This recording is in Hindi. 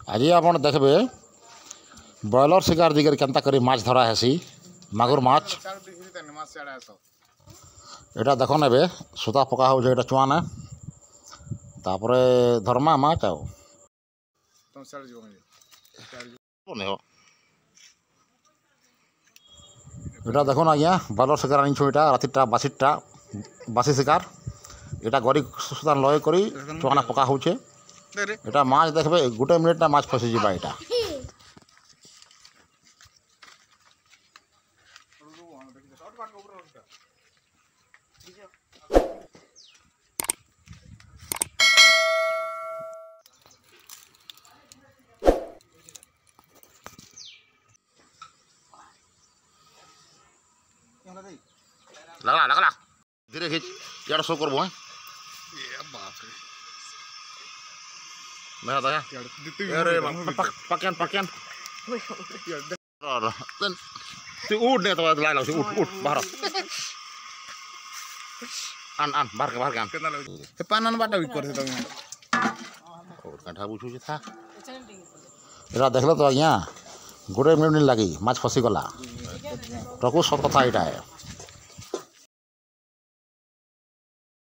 आज आप देखबे ब्रॉयलर शिकार दिगर केनता करी माछ धरा हेसी मागुर माछ एटा देख ने सूता पका हो चुआने तापरे धर्मा माछ आओ এটা দেখুন আজ্ঞা ব্রয়লর শিকার আনিছু এটা রাতিটা বাসি শিকার এটা গড়ি সুতান লয় করি চোখানা পকা হচ্ছে এটা মাছ দেখবে গোটে মিনিট না মাছ ফসি যাবা এটা लगला लगला धीरे खींच यार शो करबो हैं ये बाप रे मैं आता है अरे पकन पकन तू उठ ने तो ला ला उठ उठ बाहर आन बाहर के आन ते पानन बाटा भी कर दे और काठा बुझू जे था एरा देखलो तो आज्ञा गोटे मिनिट नहीं लगी माछ फसी गला रघु सत कथा एटा है।